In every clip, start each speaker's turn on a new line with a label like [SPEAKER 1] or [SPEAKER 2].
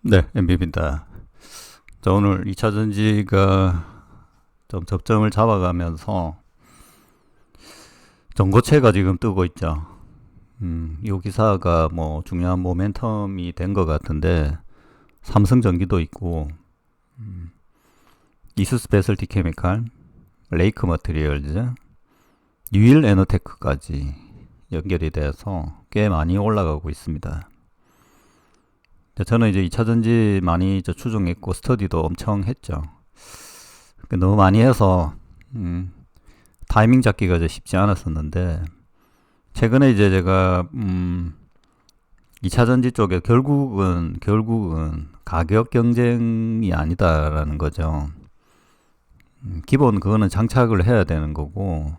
[SPEAKER 1] 네, MB입니다. 자, 오늘 2차 전지가 좀 접점을 잡아가면서 전고체가 지금 뜨고 있죠. 이 기사가 뭐 중요한 모멘텀이 된 것 같은데, 삼성전기도 있고, 이수스페셜티 케미칼, 레이크 머티리얼즈, 뉴일 에너테크까지 연결이 돼서 꽤 많이 올라가고 있습니다. 저는 이제 2차 전지 많이 추종했고 스터디도 엄청 했죠. 너무 많이 해서 타이밍 잡기가 쉽지 않았었는데, 최근에 이제 제가 2차 전지 쪽에 결국은 가격 경쟁이 아니다라는 거죠. 기본 그거는 장착을 해야 되는 거고,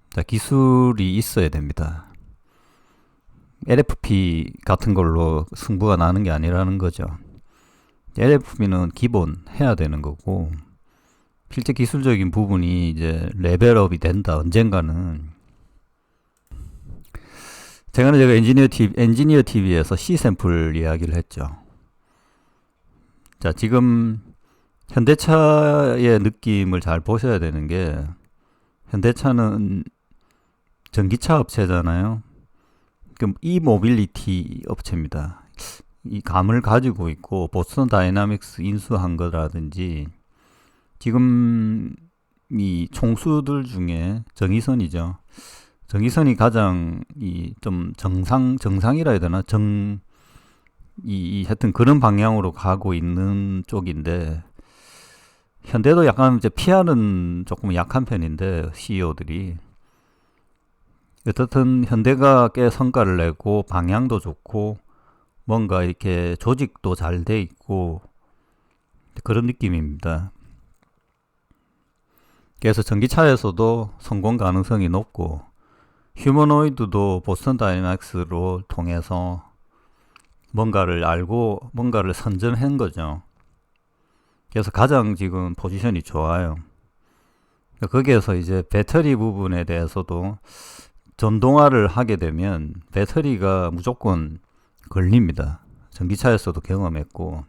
[SPEAKER 1] 자, 기술이 있어야 됩니다. LFP 같은 걸로 승부가 나는 게 아니라는 거죠. LFP는 기본 해야 되는 거고, 실제 기술적인 부분이 이제 레벨업이 된다 언젠가는. 제가 엔지니어 TV에서 C 샘플 이야기를 했죠. 자, 지금 현대차의 느낌을 잘 보셔야 되는 게, 현대차는 전기차 업체잖아요. 이 모빌리티 업체입니다. 이 감을 가지고 있고, 보스턴 다이나믹스 인수한 거라든지, 지금 이 총수들 중에 정의선이죠. 정의선이 가장 좀 정상이라 해야 되나? 하여튼 그런 방향으로 가고 있는 쪽인데, 현대도 약간 이제 PR은 조금 약한 편인데, CEO들이. 어떻든 현대가 꽤 성과를 내고 방향도 좋고 뭔가 이렇게 조직도 잘 돼 있고 그런 느낌입니다. 그래서 전기차에서도 성공 가능성이 높고, 휴머노이드도 보스턴 다이나믹스로 통해서 뭔가를 알고 뭔가를 선점한 거죠. 그래서 가장 지금 포지션이 좋아요. 거기에서 이제 배터리 부분에 대해서도 전동화를 하게 되면 배터리가 무조건 걸립니다. 전기차에서도 경험했고,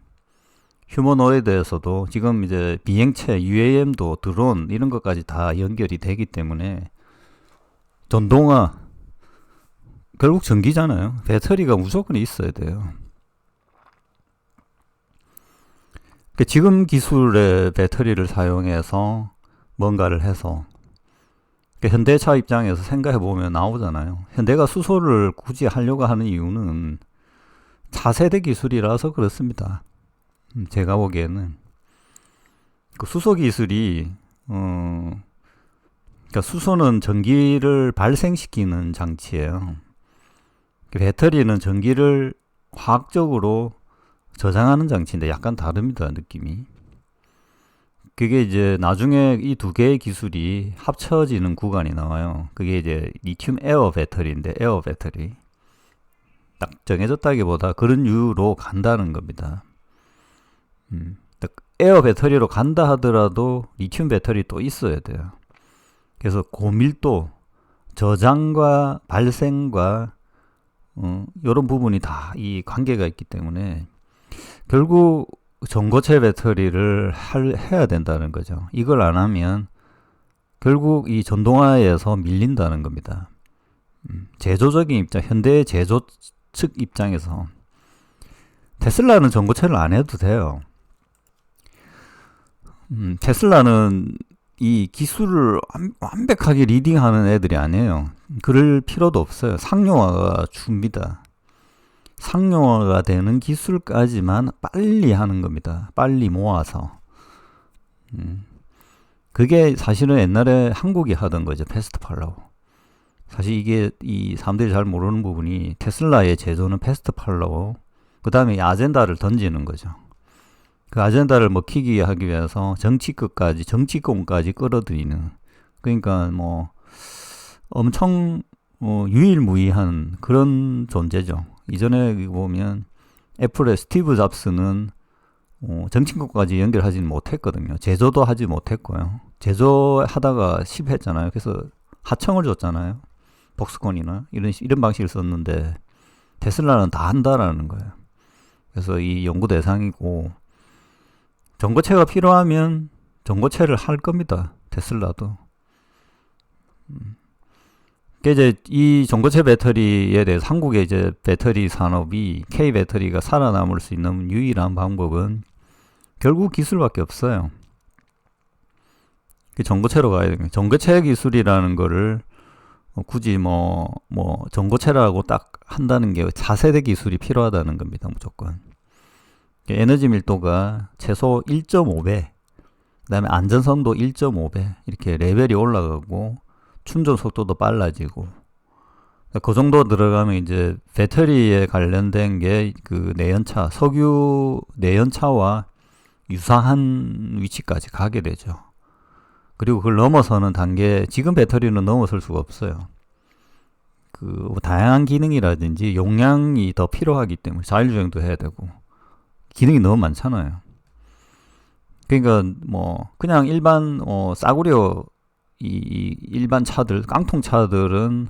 [SPEAKER 1] 휴머노이드에서도 지금 이제 비행체, UAM도 드론 이런 것까지 다 연결이 되기 때문에 전동화, 결국 전기잖아요. 배터리가 무조건 있어야 돼요. 지금 기술의 배터리를 사용해서 뭔가를 해서, 현대차 입장에서 생각해보면 나오잖아요. 현대가 수소를 굳이 하려고 하는 이유는 차세대 기술이라서 그렇습니다. 제가 보기에는 그 수소 기술이 그러니까 수소는 전기를 발생시키는 장치예요. 배터리는 전기를 화학적으로 저장하는 장치인데 약간 다릅니다, 느낌이. 그게 이제 나중에 이 두 개의 기술이 합쳐지는 구간이 나와요. 그게 이제 리튬 에어 배터리인데, 에어 배터리. 딱 정해졌다기보다 그런 이유로 간다는 겁니다. 에어 배터리로 간다 하더라도 리튬 배터리 또 있어야 돼요. 그래서 고밀도, 저장과 발생과 이런 부분이 다 이 관계가 있기 때문에 결국 전고체 배터리를 해야 된다는 거죠. 이걸 안 하면 결국 이 전동화에서 밀린다는 겁니다. 제조적인 입장, 현대 제조 측 입장에서 테슬라는 전고체를 안 해도 돼요. 테슬라는 이 기술을 완벽하게 리딩하는 애들이 아니에요. 그럴 필요도 없어요. 상용화가 줍니다. 상용화가 되는 기술까지만 빨리 하는 겁니다. 빨리 모아서. 그게 사실은 옛날에 한국이 하던 거죠. 패스트 팔로우. 사실 이게 이 사람들이 잘 모르는 부분이, 테슬라의 제조는 패스트 팔로우, 그 다음에 아젠다를 던지는 거죠. 그 아젠다를 먹히기 하기 위해서 정치권까지 끌어들이는, 그러니까 뭐 엄청 유일무이한 그런 존재죠. 이전에 보면 애플의 스티브 잡스는 정치권까지 연결하지는 못했거든요. 제조도 하지 못했고요. 제조하다가 실패했잖아요. 그래서 하청을 줬잖아요. 복스콘이나 이런 방식을 썼는데, 테슬라는 다 한다라는 거예요. 그래서 이 연구 대상이고, 전고체가 필요하면 전고체를 할 겁니다. 테슬라도. 이제 이 전고체 배터리에 대해서 한국의 이제 배터리 산업이 K 배터리가 살아남을 수 있는 유일한 방법은 결국 기술밖에 없어요. 전고체로 가야 됩니다. 전고체 기술이라는 거를 굳이 전고체라고 딱 한다는 게 4세대 기술이 필요하다는 겁니다. 무조건. 에너지 밀도가 최소 1.5배, 그 다음에 안전성도 1.5배, 이렇게 레벨이 올라가고, 충전 속도도 빨라지고, 그 정도 들어가면 이제 배터리에 관련된 게 그 내연차, 석유 내연차와 유사한 위치까지 가게 되죠. 그리고 그걸 넘어서는 단계, 지금 배터리는 넘어설 수가 없어요. 그 다양한 기능이라든지 용량이 더 필요하기 때문에 자율주행도 해야 되고 기능이 너무 많잖아요. 그러니까 그냥 일반 싸구려 이 일반 차들, 깡통 차들은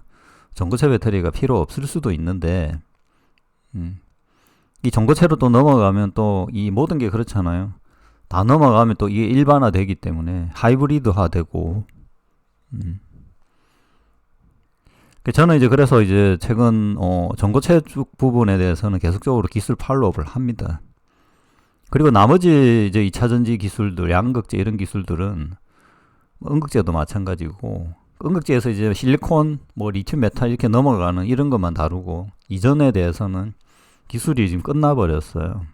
[SPEAKER 1] 전고체 배터리가 필요 없을 수도 있는데, 이 전고체로 또 넘어가면 또 이 모든 게 그렇잖아요. 다 넘어가면 또 이게 일반화 되기 때문에 하이브리드화 되고, 저는 이제 그래서 이제 최근 전고체 쪽 부분에 대해서는 계속적으로 기술 팔로업을 합니다. 그리고 나머지 이제 2차전지 기술들, 양극재 이런 기술들은 음극재도 마찬가지고, 음극재에서 이제 실리콘, 리튬 메탈 이렇게 넘어가는 이런 것만 다루고, 이전에 대해서는 기술이 지금 끝나버렸어요.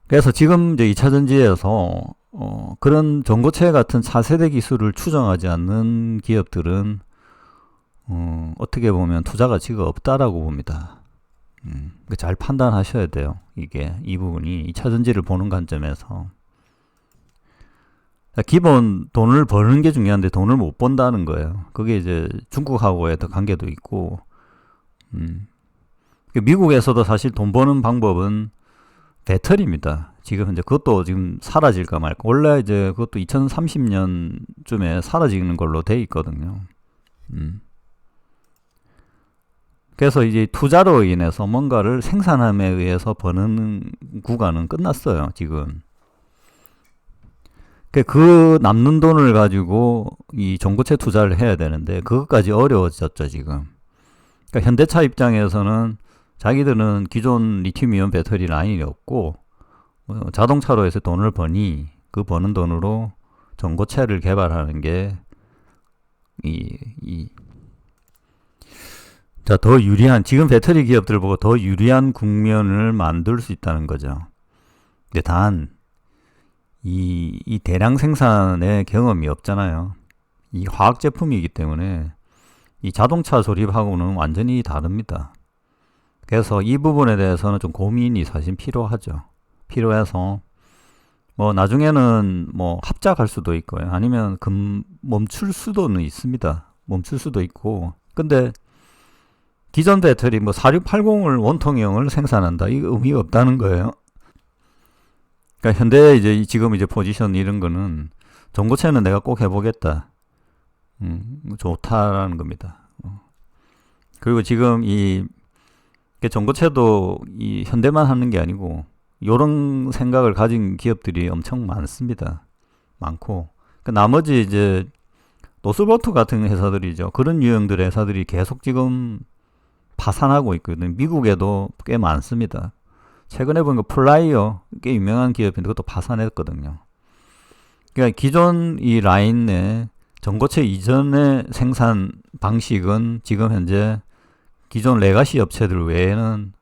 [SPEAKER 1] 그래서 지금 이제 2차전지에서 그런 전고체 같은 차세대 기술을 추정하지 않는 기업들은 어떻게 보면 투자 가치가 없다라고 봅니다. 잘 판단하셔야 돼요. 이 부분이 2차전지를 보는 관점에서. 기본 돈을 버는 게 중요한데 돈을 못 번다는 거예요. 그게 이제 중국하고의 더 관계도 있고, 미국에서도 사실 돈 버는 방법은 배터리입니다. 지금 현재 그것도 지금 사라질까 말까. 원래 이제 그것도 2030년쯤에 사라지는 걸로 돼 있거든요. 그래서 이제 투자로 인해서 뭔가를 생산함에 의해서 버는 구간은 끝났어요, 지금. 그 남는 돈을 가지고 이 전고체 투자를 해야 되는데 그것까지 어려워졌죠, 지금. 그러니까 현대차 입장에서는 자기들은 기존 리튬이온 배터리 라인이 없고 자동차로 해서 돈을 버니 그 버는 돈으로 전고체를 개발하는 게 더 유리한, 지금 배터리 기업들 보고 더 유리한 국면을 만들 수 있다는 거죠. 근데 단 이 대량 생산의 경험이 없잖아요. 이 화학 제품이기 때문에 이 자동차 조립하고는 완전히 다릅니다. 그래서 이 부분에 대해서는 좀 고민이 사실 필요하죠. 필요해서 나중에는 합작할 수도 있고요. 아니면 멈출 수도는 있습니다. 멈출 수도 있고. 근데 기존 배터리 4680을 원통형을 생산한다. 이거 의미가 없다는 거예요. 그러니까 현대 이제 지금 이제 포지션 이런 거는 전고체는 내가 꼭 해보겠다. 좋다라는 겁니다. 그리고 지금 이 전고체도 이 현대만 하는 게 아니고 이런 생각을 가진 기업들이 엄청 많습니다. 많고 나머지 이제 노스보트 같은 회사들이죠. 그런 유형들의 회사들이 계속 지금 파산하고 있거든요. 미국에도 꽤 많습니다. 최근에 보니까 플라이어, 꽤 유명한 기업인데 그것도 파산했거든요. 그러니까 기존 이 라인 내 전고체 이전의 생산 방식은 지금 현재 기존 레가시 업체들 외에는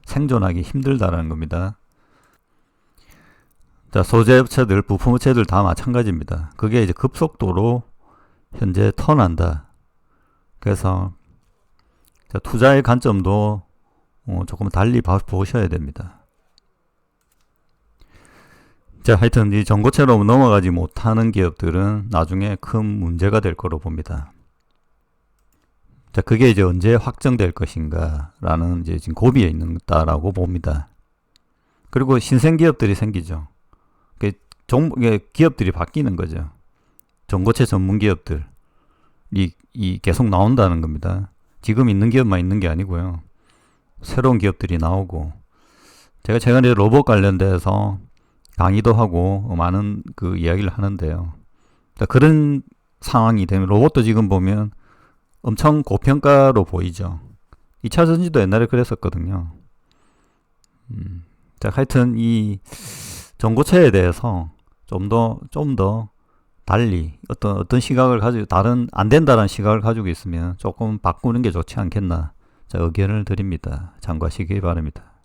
[SPEAKER 1] 생존하기 힘들다라는 겁니다. 자, 소재 업체들, 부품 업체들 다 마찬가지입니다. 그게 이제 급속도로 현재 턴한다. 그래서 투자의 관점도 조금 달리 보셔야 됩니다. 자, 하여튼 이 전고체로 넘어가지 못하는 기업들은 나중에 큰 문제가 될 거로 봅니다. 자, 그게 이제 언제 확정될 것인가 라는 이제 지금 고비에 있다라고 봅니다. 그리고 신생 기업들이 생기죠. 기업들이 바뀌는 거죠. 전고체 전문 기업들이 계속 나온다는 겁니다. 지금 있는 기업만 있는 게 아니고요. 새로운 기업들이 나오고, 제가 최근에 로봇 관련돼서 강의도 하고 많은 그 이야기를 하는데요. 그런 상황이 되면 로봇도 지금 보면 엄청 고평가로 보이죠. 2차 전지도 옛날에 그랬었거든요. 자, 하여튼 이 전고체에 대해서 좀 더 달리 어떤 시각을 가지고 다른 안 된다라는 시각을 가지고 있으면 조금 바꾸는 게 좋지 않겠나. 자, 의견을 드립니다. 참고하시기 바랍니다.